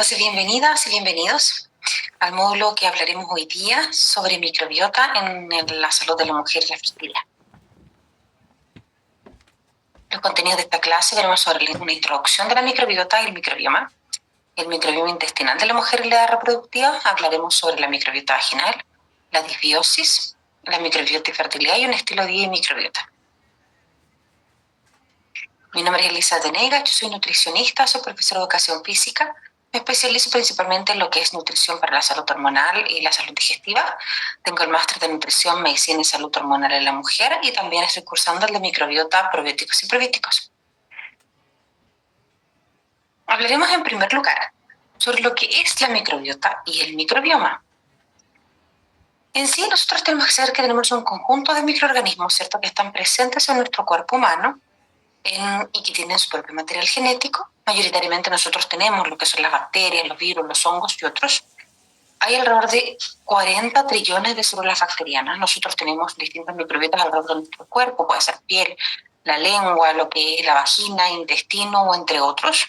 Entonces, bienvenidas y bienvenidos al módulo que hablaremos hoy día sobre microbiota en la salud de la mujer y la fertilidad. Los contenidos de esta clase veremos sobre una introducción de la microbiota y el microbioma intestinal de la mujer y la edad reproductiva. Hablaremos sobre la microbiota vaginal, la disbiosis, la microbiota y fertilidad y un estilo de vida y microbiota. Mi nombre es Elisa Denega, yo soy nutricionista, soy profesora de educación física. Me especializo principalmente en lo que es nutrición para la salud hormonal y la salud digestiva. Tengo el máster de nutrición, medicina y salud hormonal en la mujer y también estoy cursando el de microbiota, probióticos y prebióticos. Hablaremos en primer lugar sobre lo que es la microbiota y el microbioma. En sí, nosotros tenemos que saber que tenemos un conjunto de microorganismos, ¿cierto?, que están presentes en nuestro cuerpo humano y que tienen su propio material genético. Mayoritariamente nosotros tenemos lo que son las bacterias, los virus, los hongos y otros. Hay alrededor de 40 trillones de células bacterianas. Nosotros tenemos distintas microbiotas alrededor de nuestro cuerpo, puede ser piel, la lengua, lo que es la vagina, intestino o entre otros.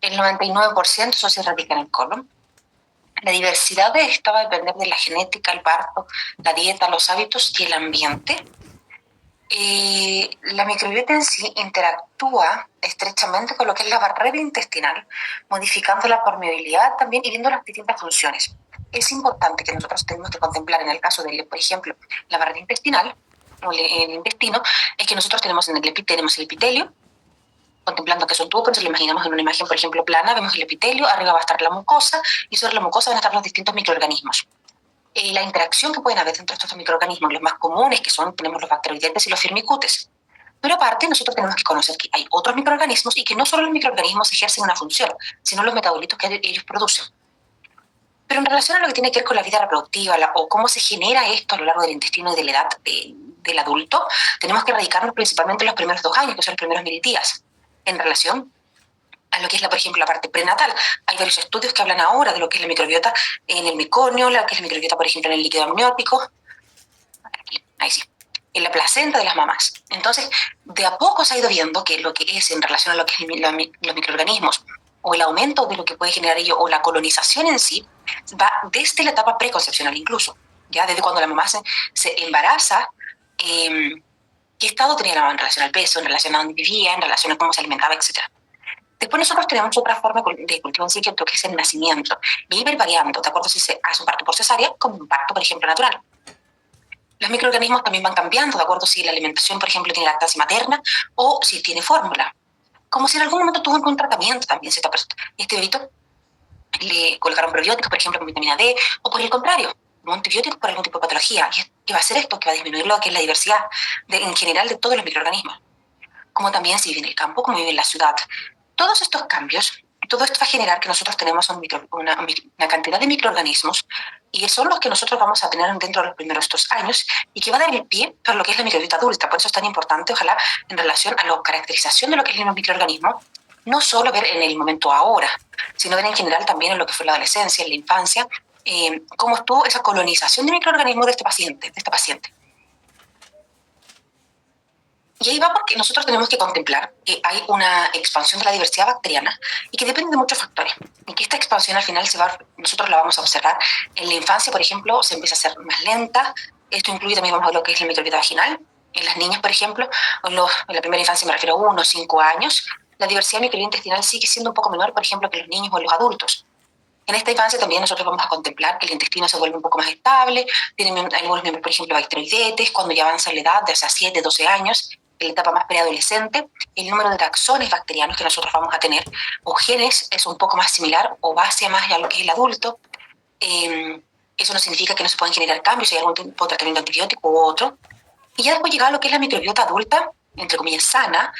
El 99% eso se radica en el colon. La diversidad de esta va a depender de la genética, el parto, la dieta, los hábitos y el ambiente. La microbiota en sí interactúa estrechamente con lo que es la barrera intestinal, modificando la permeabilidad también y viendo las distintas funciones. Es importante que nosotros tenemos que contemplar en el caso de, por ejemplo, la barrera intestinal o el intestino, es que nosotros tenemos el epitelio, contemplando que es un tubo, pero si lo imaginamos en una imagen, por ejemplo, plana, vemos el epitelio, arriba va a estar la mucosa y sobre la mucosa van a estar los distintos microorganismos. La interacción que pueden haber entre estos microorganismos, los más comunes, que son, tenemos los bacteroidetes y los firmicutes. Pero aparte, nosotros tenemos que conocer que hay otros microorganismos y que no solo los microorganismos ejercen una función, sino los metabolitos que ellos producen. Pero en relación a lo que tiene que ver con la vida reproductiva o cómo se genera esto a lo largo del intestino y de la edad del adulto, tenemos que radicarnos principalmente en los primeros 2 años, que son los primeros 1000 días, en relación a lo que es, por ejemplo, la parte prenatal. Hay varios estudios que hablan ahora de lo que es la microbiota en el meconio, lo que es la microbiota, por ejemplo, en el líquido amniótico, ahí sí, en la placenta de las mamás. Entonces, de a poco se ha ido viendo que lo que es en relación a lo que es los microorganismos, o el aumento de lo que puede generar ello, o la colonización en sí, va desde la etapa preconcepcional incluso, ya desde cuando la mamá se embaraza, qué estado tenía la mamá en relación al peso, en relación a dónde vivía, en relación a cómo se alimentaba, etc. Después nosotros tenemos otra forma de cultivo en sí, que es el nacimiento. Y va a ir variando, de acuerdo si se hace un parto por cesárea, como un parto, por ejemplo, natural. Los microorganismos también van cambiando, de acuerdo si la alimentación, por ejemplo, tiene lactancia materna o si tiene fórmula. Como si en algún momento tuvo un tratamiento también, este bebito le colocaron probióticos, por ejemplo, con vitamina D, o por el contrario, un antibiótico por algún tipo de patología. ¿Y qué va a hacer esto? Que va a disminuir lo que es la diversidad en general de todos los microorganismos. Como también si vive en el campo, como vive en la ciudad. Todos estos cambios, todo esto va a generar que nosotros tenemos una cantidad de microorganismos y son los que nosotros vamos a tener dentro de los primeros 2 años y que va a dar el pie para lo que es la microbiota adulta. Por eso es tan importante, ojalá, en relación a la caracterización de lo que es el microorganismo, no solo ver en el momento ahora, sino ver en general también en lo que fue la adolescencia, en la infancia, cómo estuvo esa colonización de microorganismos de esta paciente. Y ahí va porque nosotros tenemos que contemplar que hay una expansión de la diversidad bacteriana y que depende de muchos factores. Y que esta expansión al final nosotros la vamos a observar en la infancia, por ejemplo, se empieza a hacer más lenta. Esto incluye también, vamos a ver lo que es la microbiota vaginal. En las niñas, por ejemplo, en la primera infancia me refiero a 1 o 5 años, la diversidad microbiota intestinal sigue siendo un poco menor, por ejemplo, que los niños o los adultos. En esta infancia también nosotros vamos a contemplar que el intestino se vuelve un poco más estable, tienen algunos miembros, por ejemplo, bacteroidetes, cuando ya avanza la edad de hasta 7, 12 años, en la etapa más preadolescente, el número de taxones bacterianos que nosotros vamos a tener, o genes, es un poco más similar o va hacia más a lo que es el adulto. Eso no significa que no se puedan generar cambios, si hay algún tipo de tratamiento antibiótico u otro. Y ya después llega a lo que es la microbiota adulta, entre comillas sana,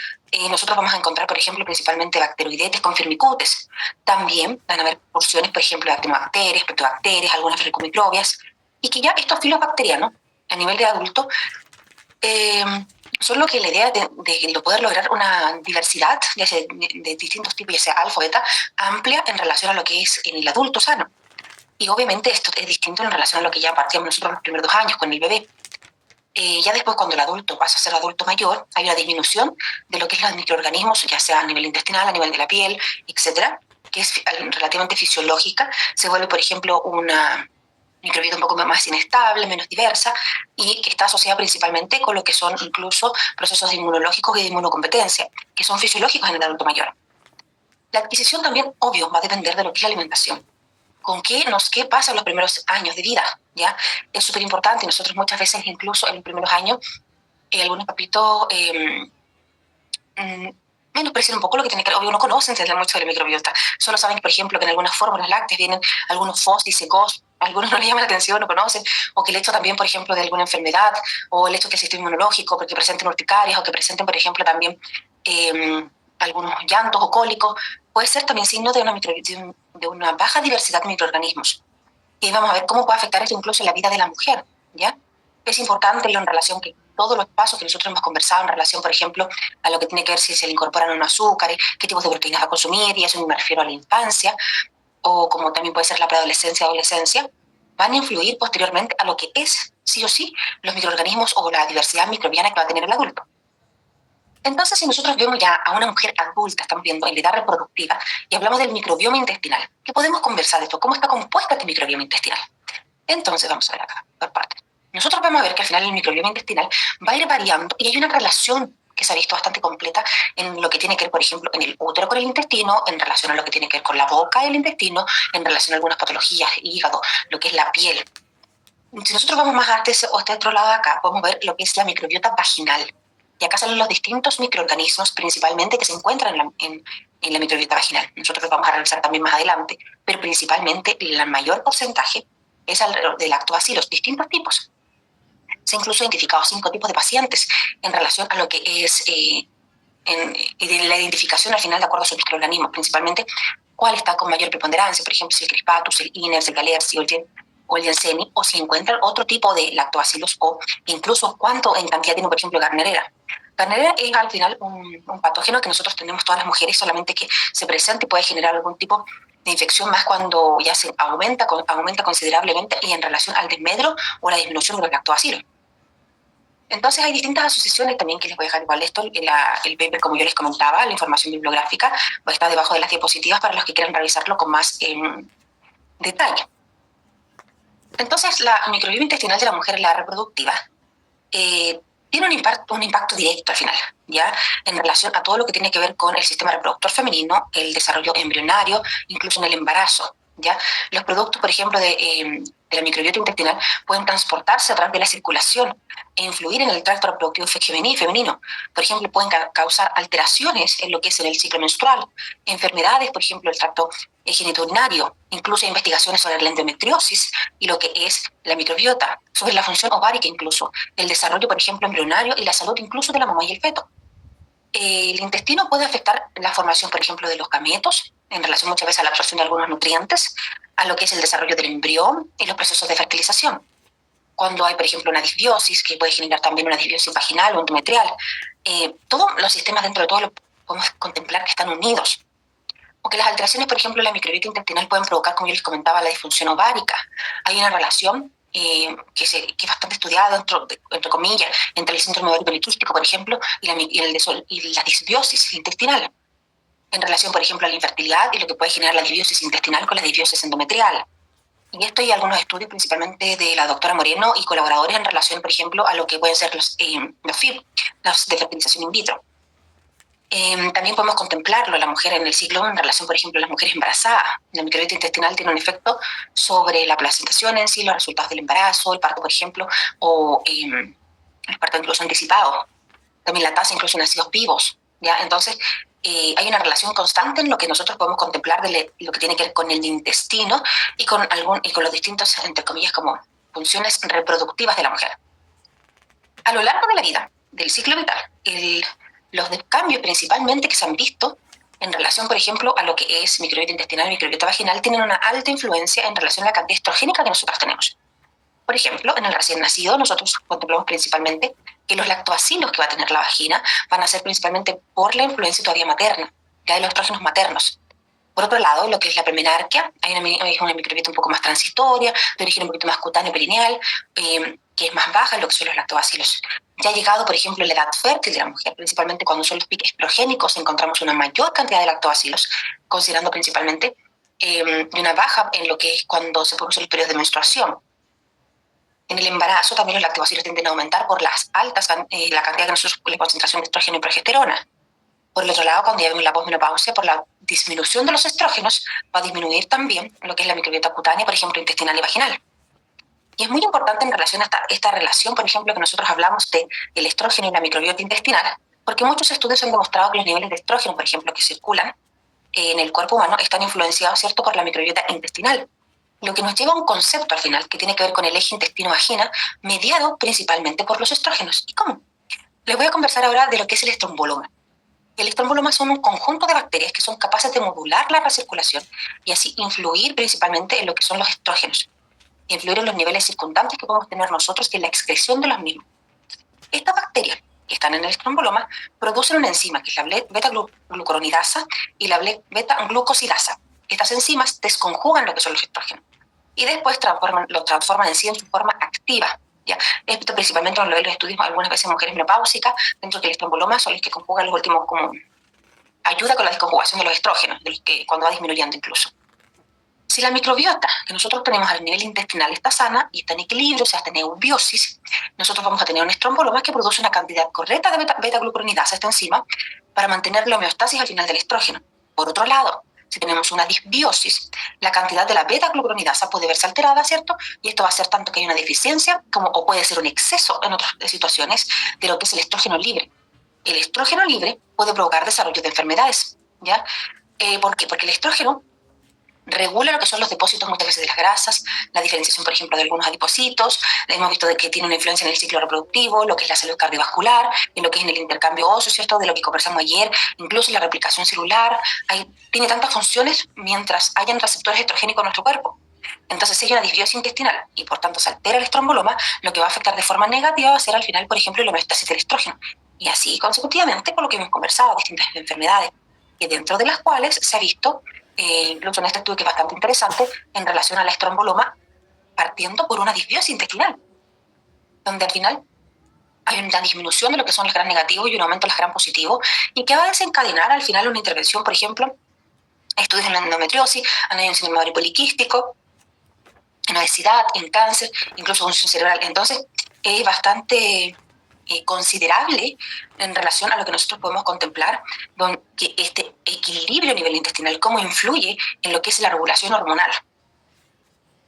nosotros vamos a encontrar, por ejemplo, principalmente bacteroidetes con firmicutes. También van a haber porciones, por ejemplo, de actinobacterias, pretobacterias, algunas vericomicrobias, y que ya estos filos bacterianos, a nivel de adulto, son lo que la idea de poder lograr una diversidad de distintos tipos, ya sea alfa o beta, amplia en relación a lo que es en el adulto sano. Y obviamente esto es distinto en relación a lo que ya partíamos nosotros los primeros 2 años con el bebé. Ya después, cuando el adulto pasa a ser adulto mayor, hay una disminución de lo que es los microorganismos, ya sea a nivel intestinal, a nivel de la piel, etcétera, que es relativamente fisiológica, se vuelve, por ejemplo, una microbiota un poco más inestable, menos diversa, y que está asociada principalmente con lo que son incluso procesos inmunológicos y de inmunocompetencia, que son fisiológicos en el adulto mayor. La adquisición también, obvio, va a depender de lo que es la alimentación. ¿Qué pasa en los primeros años de vida? ¿Ya? Es súper importante, y nosotros muchas veces, incluso en los primeros años, algunos papitos menosprecian un poco lo que tiene que ver, obvio, no conocen entender mucho de la microbiota, solo saben, por ejemplo, que en algunas fórmulas lácteas vienen algunos FOS, dice GOS, algunos no les llaman la atención, no conocen, o que el hecho también, por ejemplo, de alguna enfermedad, o el hecho que el sistema inmunológico, porque presenten urticarias, o que presenten, por ejemplo, también algunos llantos o cólicos, puede ser también signo de una baja diversidad de microorganismos. Y vamos a ver cómo puede afectar esto incluso en la vida de la mujer, ¿ya? Es importante en relación que todos los pasos que nosotros hemos conversado en relación, por ejemplo, a lo que tiene que ver si se le incorporan unos azúcares, qué tipos de proteínas va a consumir, y eso me refiero a la infancia, o como también puede ser la preadolescencia o adolescencia, van a influir posteriormente a lo que es, sí o sí, los microorganismos o la diversidad microbiana que va a tener el adulto. Entonces, si nosotros vemos ya a una mujer adulta, estamos viendo en la edad reproductiva, y hablamos del microbioma intestinal, ¿qué podemos conversar de esto? ¿Cómo está compuesta este microbioma intestinal? Entonces, vamos a ver acá, por partes. Nosotros vamos a ver que al final el microbioma intestinal va a ir variando y hay una relación que se ha visto bastante completa en lo que tiene que ver, por ejemplo, en el útero con el intestino, en relación a lo que tiene que ver con la boca y el intestino, en relación a algunas patologías, hígado, lo que es la piel. Si nosotros vamos más a este otro lado de acá, podemos ver lo que es la microbiota vaginal. Y acá salen los distintos microorganismos principalmente que se encuentran en la microbiota vaginal. Nosotros los vamos a revisar también más adelante, pero principalmente el mayor porcentaje es alrededor de lactobacilos, distintos tipos. Se han incluso identificado 5 tipos de pacientes en relación a lo que es de la identificación al final de acuerdo a sus microorganismos, principalmente cuál está con mayor preponderancia, por ejemplo, si el Crispatus, el Iners, el Galersi o el Jenseni, o si encuentran otro tipo de lactobacilos, o incluso cuánto en cantidad tiene, por ejemplo, Gardnerella. Gardnerella es al final un patógeno que nosotros tenemos todas las mujeres, solamente que se presenta y puede generar algún tipo de infección más cuando ya se aumenta considerablemente y en relación al desmedro o la disminución de los lactobacilos. Entonces hay distintas asociaciones también que les voy a dejar igual esto, el paper como yo les comentaba, la información bibliográfica va a estar debajo de las diapositivas para los que quieran revisarlo con más detalle. Entonces la microbioma intestinal de la mujer, la reproductiva, tiene un impacto directo al final, ¿ya? En relación a todo lo que tiene que ver con el sistema reproductor femenino, el desarrollo embrionario, incluso en el embarazo, ¿ya? Los productos, por ejemplo, de la microbiota intestinal pueden transportarse a través de la circulación e influir en el tracto reproductivo femenino. Por ejemplo, pueden causar alteraciones en lo que es en el ciclo menstrual, enfermedades, por ejemplo, el tracto genitourinario, incluso investigaciones sobre la endometriosis y lo que es la microbiota, sobre la función ovárica incluso, el desarrollo, por ejemplo, embrionario y la salud incluso de la mamá y el feto. El intestino puede afectar la formación, por ejemplo, de los gametos, en relación muchas veces a la absorción de algunos nutrientes, a lo que es el desarrollo del embrión y los procesos de fertilización. Cuando hay, por ejemplo, una disbiosis, que puede generar también una disbiosis vaginal o endometrial, todos los sistemas dentro de todo lo podemos contemplar que están unidos. Porque las alteraciones, por ejemplo, en la microbiota intestinal pueden provocar, como yo les comentaba, la disfunción ovárica. Hay una relación que es bastante estudiada, entre comillas, entre el síndrome ovario poliquístico, por ejemplo, y la disbiosis intestinal, en relación, por ejemplo, a la infertilidad y lo que puede generar la disbiosis intestinal con la disbiosis endometrial. Y esto hay algunos estudios, principalmente de la doctora Moreno y colaboradores, en relación, por ejemplo, a lo que pueden ser los FIV, los de fertilización in vitro. También podemos contemplarlo la mujer en el ciclo en relación, por ejemplo, a las mujeres embarazadas. La microbiota intestinal tiene un efecto sobre la placentación en sí, los resultados del embarazo, el parto, por ejemplo, o el parto incluso anticipado. También la tasa incluso en nacidos vivos, ¿ya? Entonces, hay una relación constante en lo que nosotros podemos contemplar de lo que tiene que ver con el intestino y con los distintos, entre comillas, como funciones reproductivas de la mujer. A lo largo de la vida, del ciclo vital, los cambios principalmente que se han visto en relación, por ejemplo, a lo que es microbiota intestinal y microbiota vaginal, tienen una alta influencia en relación a la cantidad estrogénica que nosotros tenemos. Por ejemplo, en el recién nacido, nosotros contemplamos principalmente que los lactobacilos que va a tener la vagina van a ser principalmente por la influencia todavía materna, ya de los estrógenos maternos. Por otro lado, lo que es la premenarquia, hay una microbiota un poco más transitoria, de origen un poquito más cutáneo perineal, que es más baja en lo que son los lactobacilos. Ya ha llegado, por ejemplo, la edad fértil de la mujer, principalmente cuando son los picos estrogénicos, encontramos una mayor cantidad de lactobacilos, considerando principalmente una baja en lo que es cuando se producen los periodos de menstruación. En el embarazo también los lactobacilos tienden a aumentar por las altas, la cantidad de nosotros, la concentración de estrógeno y progesterona. Por el otro lado, cuando ya vemos la posmenopausia, por la disminución de los estrógenos, va a disminuir también lo que es la microbiota cutánea, por ejemplo, intestinal y vaginal. Y es muy importante en relación a esta relación, por ejemplo, que nosotros hablamos de el estrógeno y la microbiota intestinal, porque muchos estudios han demostrado que los niveles de estrógeno, por ejemplo, que circulan en el cuerpo humano, están influenciados, ¿cierto?, por la microbiota intestinal. Lo que nos lleva a un concepto al final que tiene que ver con el eje intestino-vagina, mediado principalmente por los estrógenos. ¿Y cómo? Les voy a conversar ahora de lo que es el estrombóloma. El estrombóloma son un conjunto de bacterias que son capaces de modular la recirculación y así influir principalmente en lo que son los estrógenos, influir en los niveles circundantes que podemos tener nosotros y en la excreción de los mismos. Estas bacterias que están en el estrombóloma producen una enzima que es la beta-glucuronidasa y la beta-glucosidasa. Estas enzimas desconjugan lo que son los estrógenos y después los transforman en sí en su forma activa. ¿Ya? Esto principalmente nos lo ven los estudios algunas veces en mujeres menopáusicas, dentro del estrombóloma son los que conjugan los últimos, como ayuda con la desconjugación de los estrógenos, de los que cuando va disminuyendo incluso. Si la microbiota que nosotros tenemos a nivel intestinal está sana y está en equilibrio, o sea, está en eubiosis, nosotros vamos a tener un estrombóloma que produce una cantidad correcta de beta-glucuronidasa, esta enzima, para mantener la homeostasis al final del estrógeno. Por otro lado, si tenemos una disbiosis, la cantidad de la beta-glucuronidasa puede verse alterada, ¿cierto? Y esto va a ser tanto que hay una deficiencia o puede ser un exceso en otras situaciones de lo que es el estrógeno libre. El estrógeno libre puede provocar desarrollo de enfermedades, ¿ya? ¿Por qué? Porque el estrógeno regula lo que son los depósitos muchas veces de las grasas, la diferenciación, por ejemplo, de algunos adipocitos. Hemos visto de que tiene una influencia en el ciclo reproductivo, lo que es la salud cardiovascular, en lo que es en el intercambio óseo, ¿cierto?, de lo que conversamos ayer, incluso en la replicación celular. Tiene tantas funciones mientras hayan receptores estrogénicos en nuestro cuerpo. Entonces, si hay una disbiosis intestinal y por tanto se altera el estrombóloma, lo que va a afectar de forma negativa va a ser al final, por ejemplo, la homeostasis del estrógeno. Y así consecutivamente por lo que hemos conversado, distintas enfermedades, y dentro de las cuales se ha visto incluso en este estudio que es bastante interesante, en relación al estrombóloma, partiendo por una disbiosis intestinal, donde al final hay una disminución de lo que son los gram negativos y un aumento de los gram positivos, y que va a desencadenar al final una intervención, por ejemplo, estudios en la endometriosis, anedosis mamário poliquístico, en obesidad, en cáncer, incluso función cerebral. Entonces, es bastante considerable en relación a lo que nosotros podemos contemplar, que este equilibrio a nivel intestinal, cómo influye en lo que es la regulación hormonal.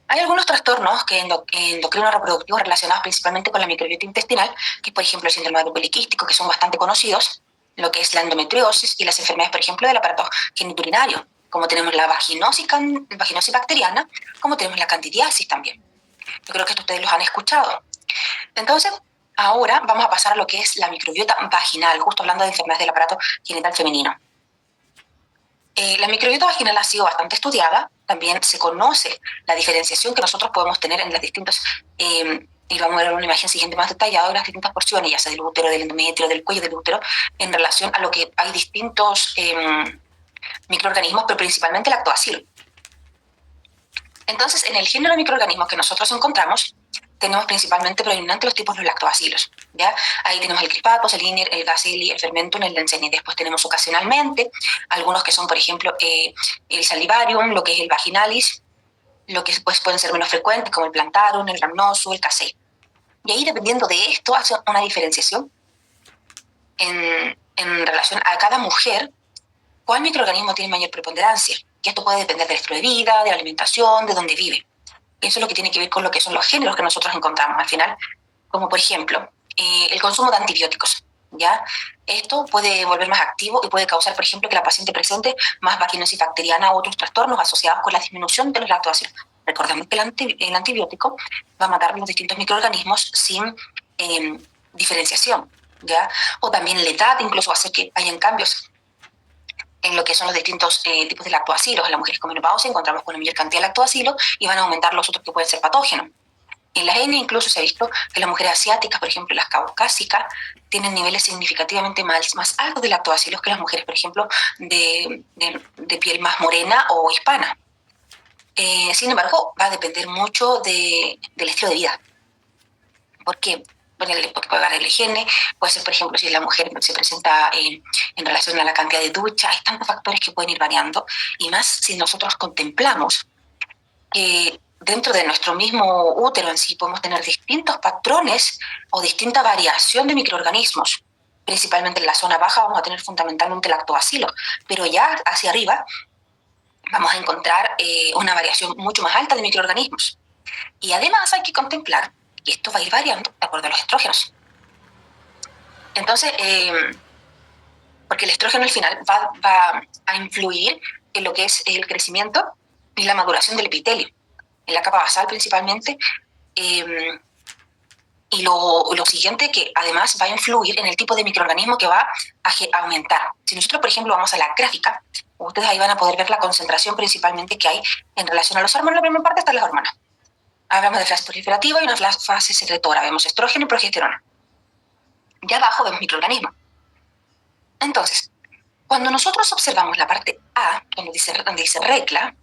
Hay algunos trastornos endocrinos reproductivos relacionados principalmente con la microbiota intestinal, que es, por ejemplo, el síndrome poliquístico, que son bastante conocidos, lo que es la endometriosis y las enfermedades, por ejemplo, del aparato geniturinario, como tenemos la vaginosis bacteriana, como tenemos la candidiasis también. Yo creo que esto ustedes los han escuchado. Entonces, ahora vamos a pasar a lo que es la microbiota vaginal, justo hablando de enfermedades del aparato genital femenino. La microbiota vaginal ha sido bastante estudiada, también se conoce la diferenciación que nosotros podemos tener en las distintas, y vamos a ver una imagen siguiente más detallada de las distintas porciones, ya sea del útero, del endometrio, del cuello del útero, en relación a lo que hay distintos microorganismos, pero principalmente el lactobacilo. Entonces, en el género de microorganismos que nosotros encontramos, tenemos principalmente predominante los tipos de los lactobacilos, ¿ya? Ahí tenemos el Crispatus, el Iner, el Gaceli, el Fermentum, el Lenzenia. Después tenemos ocasionalmente algunos que son, por ejemplo, el Salivarium, lo que es el Vaginalis, lo que pues pueden ser menos frecuentes, como el Plantarum, el Rhamnosus, el Casei. Y ahí, dependiendo de esto, hace una diferenciación en relación a cada mujer, cuál microorganismo tiene mayor preponderancia. Y esto puede depender del estilo de vida, de la alimentación, de dónde vive. Eso es lo que tiene que ver con lo que son los géneros que nosotros encontramos al final, como por ejemplo el consumo de antibióticos, ¿ya? Esto puede volver más activo y puede causar, por ejemplo, que la paciente presente más vaginosis bacteriana u otros trastornos asociados con la disminución de los lactobacilos. Recordemos que el antibiótico va a matar los distintos microorganismos sin diferenciación, ¿ya? O también la edad incluso va a hacer que hayan cambios en lo que son los distintos tipos de lactobacilos. En las mujeres con menopausia encontramos con una mayor cantidad de lactobacilos y van a aumentar los otros que pueden ser patógenos. En las N incluso se ha visto que las mujeres asiáticas, por ejemplo, las caucásicas, tienen niveles significativamente más altos de lactobacilos que las mujeres, por ejemplo, de piel más morena o hispana. Sin embargo, va a depender mucho del estilo de vida. ¿Por qué? Bueno, porque puede variar el higiene, puede ser, por ejemplo, si la mujer se presenta en relación a la cantidad de ducha, hay tantos factores que pueden ir variando, y más si nosotros contemplamos que dentro de nuestro mismo útero en sí podemos tener distintos patrones o distinta variación de microorganismos. Principalmente en la zona baja vamos a tener fundamentalmente lactobacilo, pero ya hacia arriba vamos a encontrar una variación mucho más alta de microorganismos. Y además hay que contemplar que esto va a ir variando de acuerdo a los estrógenos. Entonces, porque el estrógeno al final va a influir en lo que es el crecimiento y la maduración del epitelio, en la capa basal principalmente, y lo siguiente que además va a influir en el tipo de microorganismo que va a aumentar. Si nosotros, por ejemplo, vamos a la gráfica, ustedes ahí van a poder ver la concentración principalmente que hay en relación a los hormonas. La primera parte están las hormonas. Hablamos de fase proliferativa y una fase secretora. Vemos estrógeno y progesterona. Y abajo vemos microorganismos. Entonces, cuando nosotros observamos la parte A, donde dice regla,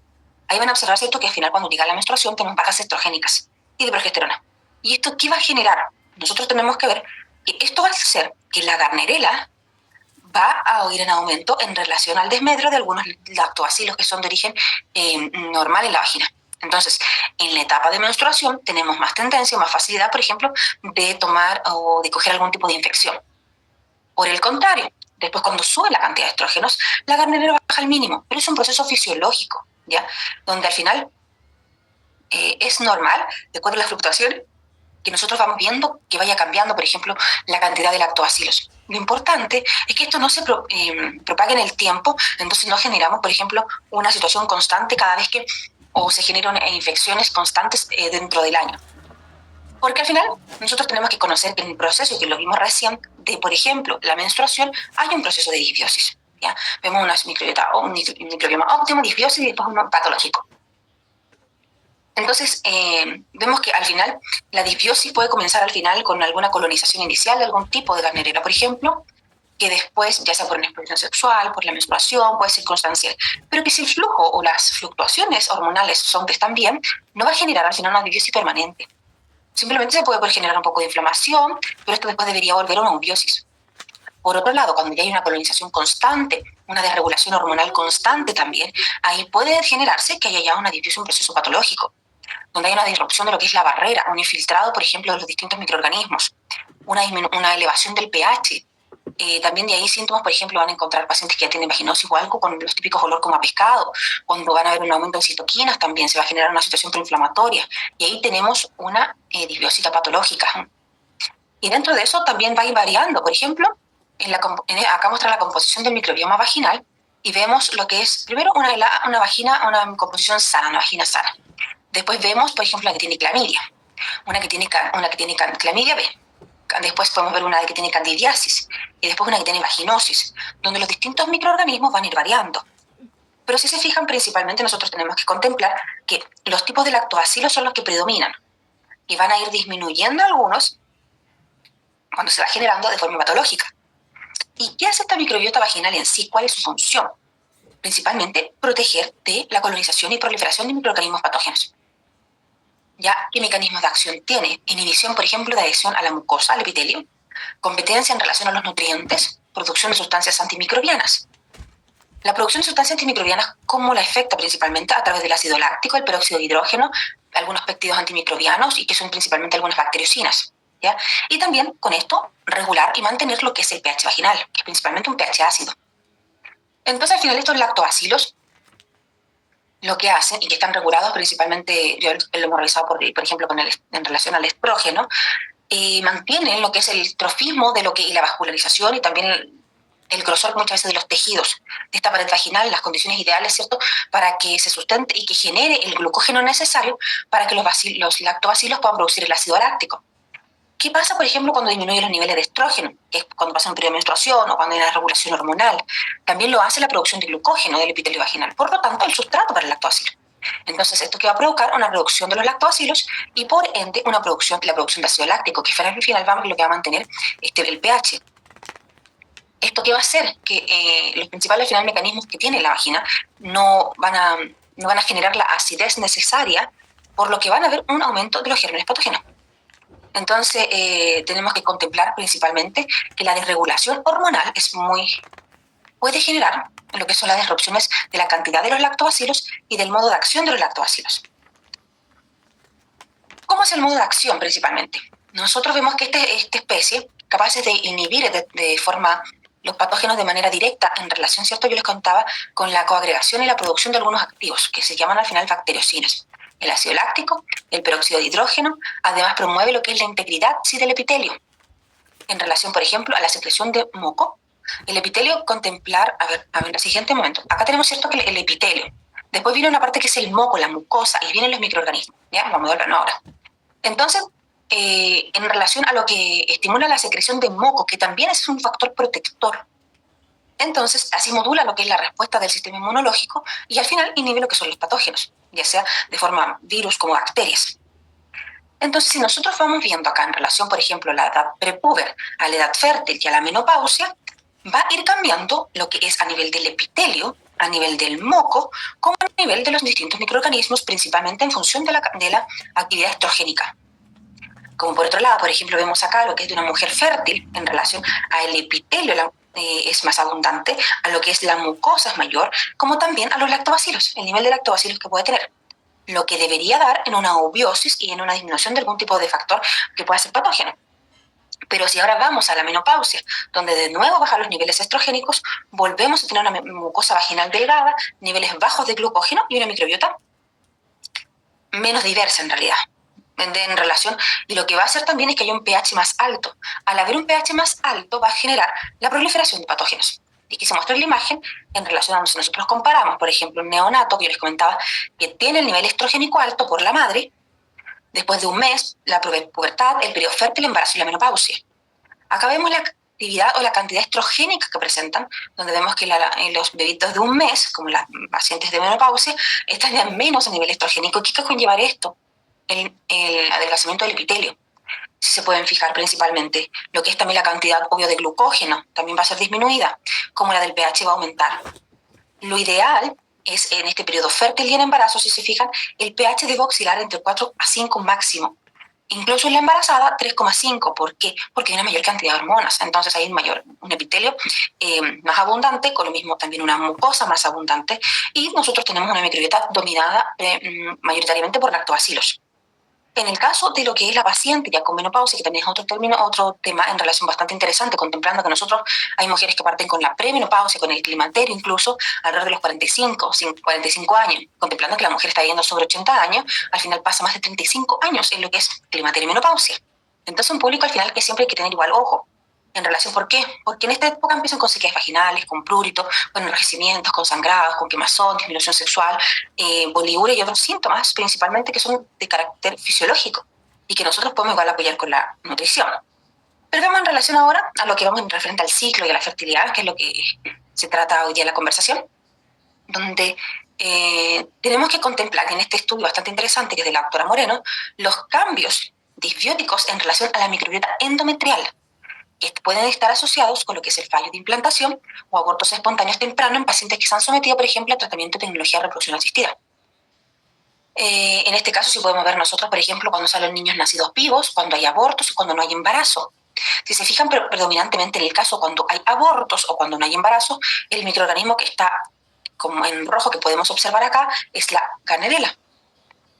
ahí van a observar, ¿cierto?, que al final cuando llega la menstruación tenemos bajas estrogénicas y de progesterona. ¿Y esto qué va a generar? Nosotros tenemos que ver que esto va a hacer que la Gardnerella va a ir en aumento en relación al desmedro de algunos lactobacilos que son de origen normal en la vagina. Entonces, en la etapa de menstruación tenemos más tendencia, más facilidad, por ejemplo, de tomar o de coger algún tipo de infección. Por el contrario, después cuando sube la cantidad de estrógenos, la Gardnerella baja al mínimo, pero es un proceso fisiológico, ¿ya? Donde al final es normal, de acuerdo a las fluctuaciones, que nosotros vamos viendo que vaya cambiando, por ejemplo, la cantidad de lactobacilos. Lo importante es que esto no se propague en el tiempo, entonces no generamos, por ejemplo, una situación constante cada vez que o se generan infecciones constantes dentro del año. Porque al final nosotros tenemos que conocer que en el proceso, que lo vimos recién, de, por ejemplo, la menstruación, hay un proceso de disbiosis. ¿Ya? Vemos un microbioma óptimo, disbiosis y después uno patológico. Entonces, vemos que al final la disbiosis puede comenzar al final con alguna colonización inicial de algún tipo de Gardnerella, por ejemplo, que después, ya sea por una exposición sexual, por la menstruación, puede ser constancial. Pero que si el flujo o las fluctuaciones hormonales son que están bien, no va a generar al final una disbiosis permanente. Simplemente se puede generar un poco de inflamación, pero esto después debería volver a una eubiosis. Por otro lado, cuando ya hay una colonización constante, una desregulación hormonal constante también, ahí puede generarse que haya ya una disbiosis, un proceso patológico, donde hay una disrupción de lo que es la barrera, un infiltrado, por ejemplo, de los distintos microorganismos, una elevación del pH. También de ahí síntomas, por ejemplo, van a encontrar pacientes que ya tienen vaginosis o algo con los típicos olor como a pescado, cuando van a haber un aumento de citoquinas también se va a generar una situación proinflamatoria, y ahí tenemos una disbiosis patológica. Y dentro de eso también va a ir variando, por ejemplo, acá muestra la composición del microbioma vaginal, y vemos lo que es, primero, una vagina, una composición sana, una vagina sana. Después vemos, por ejemplo, la que tiene clamidia, una que tiene clamidia B. Después podemos ver una que tiene candidiasis y después una que tiene vaginosis, donde los distintos microorganismos van a ir variando. Pero si se fijan, principalmente nosotros tenemos que contemplar que los tipos de lactobacilos son los que predominan y van a ir disminuyendo algunos cuando se va generando de forma patológica. ¿Y qué hace esta microbiota vaginal en sí? ¿Cuál es su función? Principalmente proteger de la colonización y proliferación de microorganismos patógenos. ¿Ya? ¿Qué mecanismos de acción tiene? Inhibición, por ejemplo, de adhesión a la mucosa, al epitelio, competencia en relación a los nutrientes, producción de sustancias antimicrobianas. La producción de sustancias antimicrobianas, ¿cómo la afecta? Principalmente a través del ácido láctico, el peróxido de hidrógeno, algunos péptidos antimicrobianos y que son principalmente algunas bacteriocinas. ¿Ya? Y también con esto regular y mantener lo que es el pH vaginal, que es principalmente un pH ácido. Entonces, al final, estos lactobacilos lo que hacen, y que están regulados principalmente, yo lo hemos revisado, por ejemplo, en relación al estrógeno, mantienen lo que es el trofismo y la vascularización y también el grosor muchas veces de los tejidos de esta pared vaginal, las condiciones ideales, ¿cierto?, para que se sustente y que genere el glucógeno necesario para que los lactobacilos puedan producir el ácido láctico. ¿Qué pasa, por ejemplo, cuando disminuyen los niveles de estrógeno? Que es cuando pasa un periodo de menstruación o cuando hay una regulación hormonal. También lo hace la producción de glucógeno del epitelio vaginal. Por lo tanto, el sustrato para el lactobacilo. Entonces, esto que va a provocar una reducción de los lactobacilos y, por ende, la producción de ácido láctico, que al final lo que va a mantener el pH. ¿Esto qué va a hacer? Que los principales mecanismos que tiene la vagina no van a generar la acidez necesaria, por lo que van a haber un aumento de los gérmenes patógenos. Entonces, tenemos que contemplar principalmente que la desregulación hormonal puede generar lo que son las disrupciones de la cantidad de los lactobacilos y del modo de acción de los lactobacilos. ¿Cómo es el modo de acción principalmente? Nosotros vemos que esta especie, capaces de inhibir de forma los patógenos de manera directa en relación, ¿cierto? Yo les contaba con la coagregación y la producción de algunos activos que se llaman al final bacteriocinas. El ácido láctico, el peróxido de hidrógeno, además promueve lo que es la integridad del epitelio. En relación, por ejemplo, a la secreción de moco, el epitelio contemplar, a ver, el siguiente momento. Acá tenemos, ¿cierto?, que el epitelio. Después viene una parte que es el moco, la mucosa, y vienen los microorganismos. ¿Ya? Vamos a verlo ahora. Entonces, en relación a lo que estimula la secreción de moco, que también es un factor protector, entonces así modula lo que es la respuesta del sistema inmunológico y al final inhibe lo que son los patógenos, ya sea de forma virus como bacterias. Entonces, si nosotros vamos viendo acá en relación, por ejemplo, a la edad prepuber, a la edad fértil y a la menopausia, va a ir cambiando lo que es a nivel del epitelio, a nivel del moco, como a nivel de los distintos microorganismos, principalmente en función de la actividad estrogénica. Como por otro lado, por ejemplo, vemos acá lo que es de una mujer fértil en relación al epitelio, es más abundante, a lo que es la mucosa es mayor, como también a los lactobacilos, el nivel de lactobacilos que puede tener, lo que debería dar en una eubiosis y en una disminución de algún tipo de factor que pueda ser patógeno. Pero si ahora vamos a la menopausia, donde de nuevo bajan los niveles estrogénicos, volvemos a tener una mucosa vaginal delgada, niveles bajos de glucógeno y una microbiota menos diversa en realidad. En relación, y lo que va a hacer también es que haya un pH más alto. Al haber un pH más alto va a generar la proliferación de patógenos. Y aquí se muestra la imagen en relación a si nosotros comparamos, por ejemplo, un neonato que yo les comentaba que tiene el nivel estrogénico alto por la madre, después de un mes, la pubertad, el periodo fértil, el embarazo y la menopausia. Acá vemos la actividad o la cantidad estrogénica que presentan, donde vemos que los bebitos de un mes, como las pacientes de menopausia, están ya menos a nivel estrogénico. ¿Qué conlleva esto? El adelgazamiento del epitelio. Si se pueden fijar principalmente, lo que es también la cantidad, obvio, de glucógeno, también va a ser disminuida, como la del pH va a aumentar. Lo ideal es en este periodo fértil y en embarazo, si se fijan, el pH debe oscilar entre 4 a 5 máximo. Incluso en la embarazada, 3,5. ¿Por qué? Porque hay una mayor cantidad de hormonas. Entonces hay un epitelio más abundante, con lo mismo también una mucosa más abundante, y nosotros tenemos una microbiota dominada mayoritariamente por lactobacilos. En el caso de lo que es la paciente ya con menopausia, que también es otro tema en relación bastante interesante, contemplando que nosotros hay mujeres que parten con la premenopausia, con el climaterio incluso, alrededor de los 45 años, contemplando que la mujer está yendo sobre 80 años, al final pasa más de 35 años en lo que es climaterio y menopausia. Entonces un público al final que siempre hay que tener igual ojo. En relación, ¿por qué? Porque en esta época empiezan con sequías vaginales, con prurito, con enrojecimientos, con sangrados, con quemazón, disminución sexual, boliuria y otros síntomas, principalmente que son de carácter fisiológico y que nosotros podemos igual apoyar con la nutrición. Pero vamos en relación ahora a lo que vamos en referente al ciclo y a la fertilidad, que es lo que se trata hoy día en la conversación, donde tenemos que contemplar en este estudio bastante interesante, que es de la doctora Moreno, los cambios disbióticos en relación a la microbiota endometrial, que pueden estar asociados con lo que es el fallo de implantación o abortos espontáneos tempranos en pacientes que se han sometido, por ejemplo, a tratamiento de tecnología de reproducción asistida. En este caso, sí podemos ver nosotros, por ejemplo, cuando salen niños nacidos vivos, cuando hay abortos o cuando no hay embarazo. Si se fijan predominantemente en el caso cuando hay abortos o cuando no hay embarazo, el microorganismo que está como en rojo que podemos observar acá es la Gardnerella.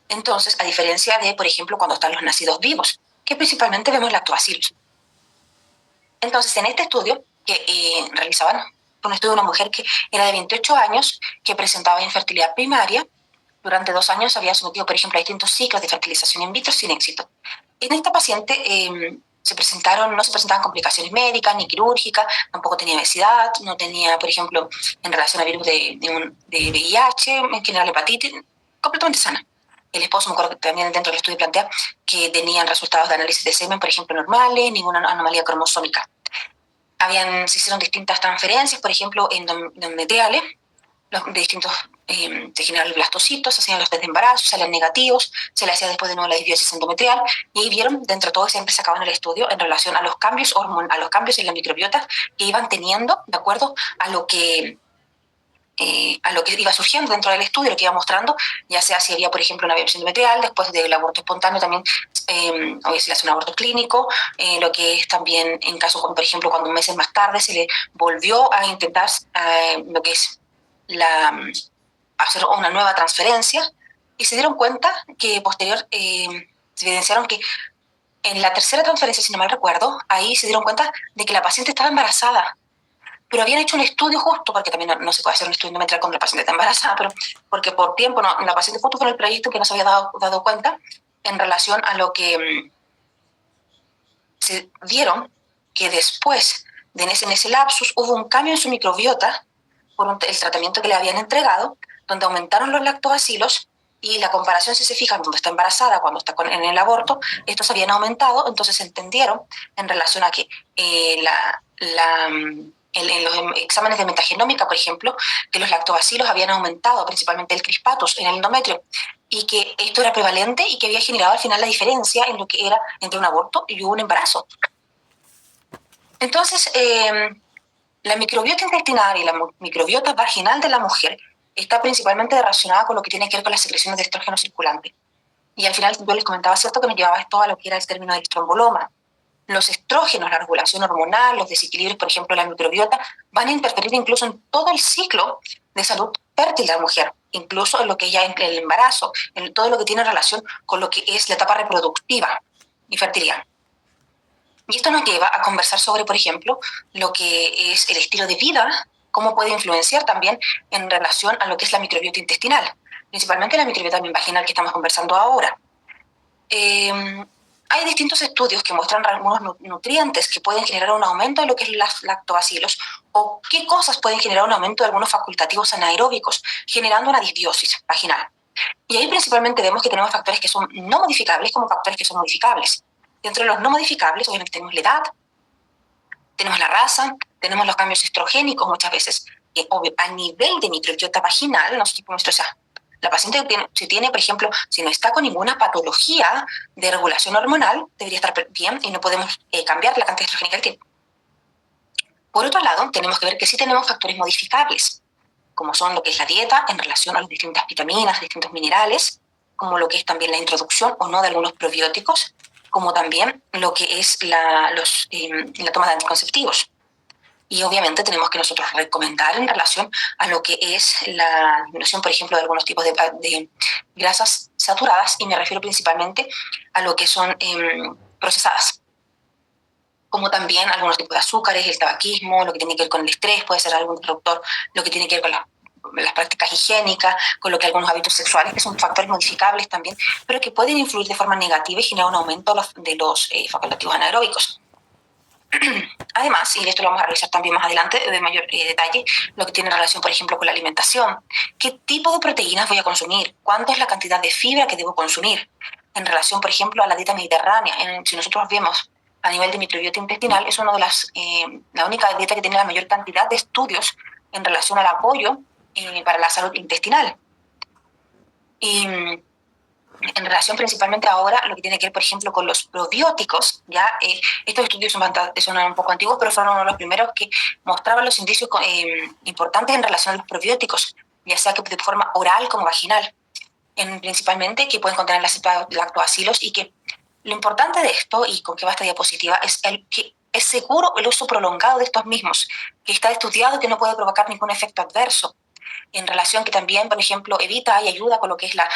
Entonces, a diferencia de, por ejemplo, cuando están los nacidos vivos, que principalmente vemos lactobacilos. Entonces, en este estudio que realizaban, un estudio de una mujer que era de 28 años, que presentaba infertilidad primaria, durante 2 años había sometido, por ejemplo, a distintos ciclos de fertilización in vitro sin éxito. En esta paciente no se presentaban complicaciones médicas ni quirúrgicas, tampoco tenía obesidad, no tenía, por ejemplo, en relación a virus de VIH, en general hepatitis, completamente sana. El esposo, me acuerdo que también dentro del estudio plantea que tenían resultados de análisis de semen, por ejemplo, normales, ninguna anomalía cromosómica. Se hicieron distintas transferencias, por ejemplo, endometriales, de distintos, se generaron blastocitos, se hacían los test de embarazo, salían negativos, se le hacía después de nuevo la disbiosis endometrial, y ahí vieron, dentro de todo, siempre sacaban el estudio en relación a los cambios a los cambios en la microbiota que iban teniendo, de acuerdo a lo que a lo que iba surgiendo dentro del estudio, lo que iba mostrando, ya sea si había, por ejemplo, una biopsia endometrial, después del aborto espontáneo también, o si le hace un aborto clínico, lo que es también en caso, como por ejemplo, cuando meses más tarde se le volvió a intentar lo que es hacer una nueva transferencia, y se dieron cuenta que posterior se evidenciaron que en la tercera transferencia, si no mal recuerdo, ahí se dieron cuenta de que la paciente estaba embarazada, pero habían hecho un estudio justo, porque también no se puede hacer un estudio endometrial cuando la paciente está embarazada, pero porque por tiempo la paciente justo con el proyecto que no se había dado cuenta en relación a lo que se dieron que después de en ese lapsus hubo un cambio en su microbiota por el tratamiento que le habían entregado, donde aumentaron los lactobacilos, y la comparación, si se fijan, cuando está embarazada, cuando está en el aborto, estos habían aumentado. Entonces entendieron en relación a que en los exámenes de metagenómica, por ejemplo, que los lactobacilos habían aumentado, principalmente el crispatus en el endometrio, y que esto era prevalente y que había generado al final la diferencia en lo que era entre un aborto y un embarazo. Entonces, la microbiota intestinal y la microbiota vaginal de la mujer está principalmente relacionada con lo que tiene que ver con las secreciones de estrógeno circulante. Y al final yo les comentaba, ¿cierto?, que nos llevaba esto a lo que era el término del tromboloma. Los estrógenos, la regulación hormonal, los desequilibrios, por ejemplo, de la microbiota, van a interferir incluso en todo el ciclo de salud fértil de la mujer, incluso en lo que ya en el embarazo, en todo lo que tiene relación con lo que es la etapa reproductiva y fertilidad. Y esto nos lleva a conversar sobre, por ejemplo, lo que es el estilo de vida, cómo puede influenciar también en relación a lo que es la microbiota intestinal, principalmente la microbiota vaginal que estamos conversando ahora. Hay distintos estudios que muestran algunos nutrientes que pueden generar un aumento de lo que es los lactobacilos, o qué cosas pueden generar un aumento de algunos facultativos anaeróbicos, generando una disbiosis vaginal. Y ahí principalmente vemos que tenemos factores que son no modificables como factores que son modificables. Dentro de los no modificables, obviamente tenemos la edad, tenemos la raza, tenemos los cambios estrogénicos muchas veces, que a nivel de microbiota vaginal, o sea, la paciente tiene, por ejemplo, si no está con ninguna patología de regulación hormonal, debería estar bien y no podemos cambiar la cantidad estrogénica que tiene. Por otro lado, tenemos que ver que sí tenemos factores modificables, como son lo que es la dieta en relación a las distintas vitaminas, distintos minerales, como lo que es también la introducción o no de algunos probióticos, como también lo que es la toma de anticonceptivos. Y obviamente tenemos que nosotros recomendar en relación a lo que es la disminución, por ejemplo, de algunos tipos de grasas saturadas, y me refiero principalmente a lo que son procesadas, como también algunos tipos de azúcares, el tabaquismo, lo que tiene que ver con el estrés, puede ser algún interruptor, lo que tiene que ver con las prácticas higiénicas, con lo que algunos hábitos sexuales, que son factores modificables también, pero que pueden influir de forma negativa y generar un aumento de los facultativos anaeróbicos. Además, y esto lo vamos a revisar también más adelante de mayor detalle, lo que tiene relación, por ejemplo, con la alimentación. ¿Qué tipo de proteínas voy a consumir? ¿Cuánto es la cantidad de fibra que debo consumir? En relación, por ejemplo, a la dieta mediterránea. Si nosotros vemos a nivel de microbiota intestinal, es una de la única dieta que tiene la mayor cantidad de estudios en relación al apoyo para la salud intestinal. Y en relación principalmente ahora lo que tiene que ver, por ejemplo, con los probióticos, ya estos estudios son un poco antiguos, pero fueron uno de los primeros que mostraban los indicios importantes en relación a los probióticos, ya sea que de forma oral como vaginal, principalmente que pueden contener las lactobacilos, y que lo importante de esto, y con qué va esta diapositiva, es que es seguro el uso prolongado de estos mismos, que está estudiado que no puede provocar ningún efecto adverso, en relación que también, por ejemplo, evita y ayuda con lo que es la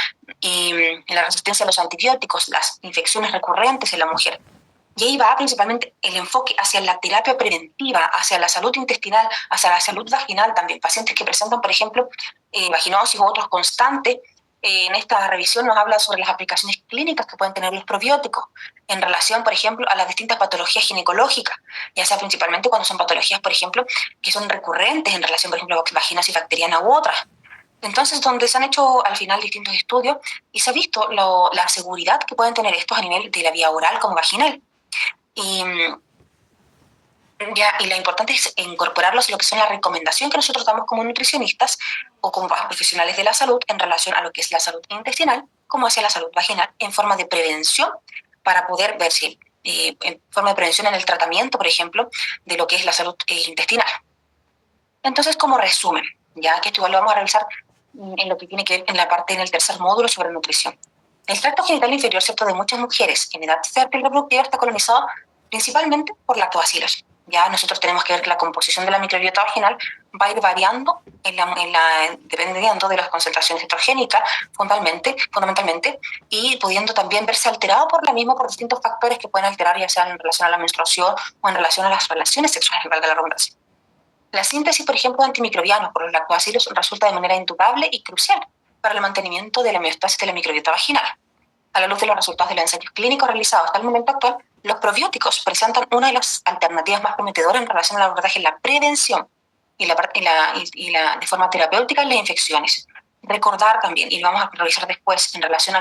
resistencia a los antibióticos, las infecciones recurrentes en la mujer. Y ahí va principalmente el enfoque hacia la terapia preventiva, hacia la salud intestinal, hacia la salud vaginal también. Pacientes que presentan, por ejemplo, vaginosis u otros constantes, en esta revisión nos habla sobre las aplicaciones clínicas que pueden tener los probióticos en relación, por ejemplo, a las distintas patologías ginecológicas, ya sea principalmente cuando son patologías, por ejemplo, que son recurrentes en relación, por ejemplo, a vaginosis bacteriana u otras. Entonces, donde se han hecho al final distintos estudios y se ha visto la seguridad que pueden tener estos a nivel de la vía oral como vaginal. Y lo importante es incorporarlos en lo que son la recomendación que nosotros damos como nutricionistas o como profesionales de la salud en relación a lo que es la salud intestinal, como hacia la salud vaginal, en forma de prevención, para poder ver si, en forma de prevención en el tratamiento, por ejemplo, de lo que es la salud intestinal. Entonces, como resumen, ya que esto igual lo vamos a revisar en lo que tiene que ver en la parte en el tercer módulo sobre nutrición. El tracto genital inferior, ¿cierto?, de muchas mujeres en edad fértil reproductiva está colonizado principalmente por lactobacillus. Ya nosotros tenemos que ver que la composición de la microbiota vaginal va a ir variando dependiendo de las concentraciones estrogénicas fundamentalmente, y pudiendo también verse alterado por la misma por distintos factores que pueden alterar, ya sea en relación a la menstruación o en relación a las relaciones sexuales, valga la redundancia. La síntesis, por ejemplo, de antimicrobianos por los lactobacillus resulta de manera indudable y crucial para el mantenimiento de la homeostasis de la microbiota vaginal. A la luz de los resultados de los ensayos clínicos realizados hasta el momento actual, los probióticos presentan una de las alternativas más prometedoras en relación al abordaje en la prevención de forma terapéutica en las infecciones. Recordar también, y lo vamos a revisar después, en relación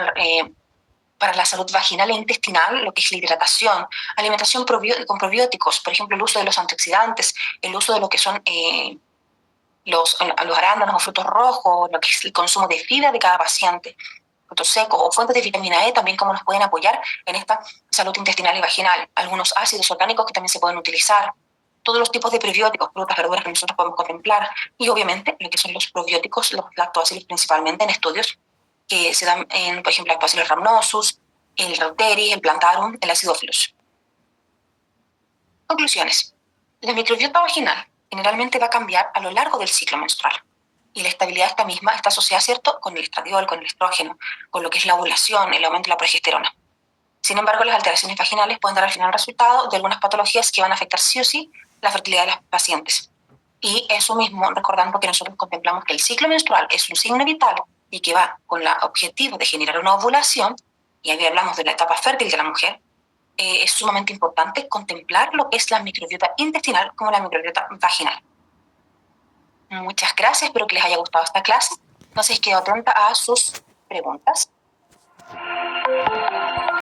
para la salud vaginal e intestinal, lo que es la hidratación, alimentación con probióticos, por ejemplo, el uso de los antioxidantes, el uso de lo que son los arándanos o frutos rojos, lo que es el consumo de fibra de cada paciente, frutos secos o fuentes de vitamina E también como nos pueden apoyar en esta salud intestinal y vaginal. Algunos ácidos orgánicos que también se pueden utilizar, todos los tipos de prebióticos, frutas, verduras que nosotros podemos contemplar, y obviamente lo que son los probióticos, los lactobacillus principalmente en estudios que se dan en, por ejemplo, Lactobacillus rhamnosus, el Reuteris, el Plantarum, el Acidophilus. Conclusiones. La microbiota vaginal generalmente va a cambiar a lo largo del ciclo menstrual. Y la estabilidad de esta misma está asociada, ¿cierto?, con el estradiol, con el estrógeno, con lo que es la ovulación, el aumento de la progesterona. Sin embargo, las alteraciones vaginales pueden dar al final resultado de algunas patologías que van a afectar sí o sí la fertilidad de las pacientes. Y eso mismo, recordando que nosotros contemplamos que el ciclo menstrual es un signo vital y que va con el objetivo de generar una ovulación, y ahí hablamos de la etapa fértil de la mujer, es sumamente importante contemplar lo que es la microbiota intestinal como la microbiota vaginal. Muchas gracias, espero que les haya gustado esta clase. Entonces quedo atenta a sus preguntas.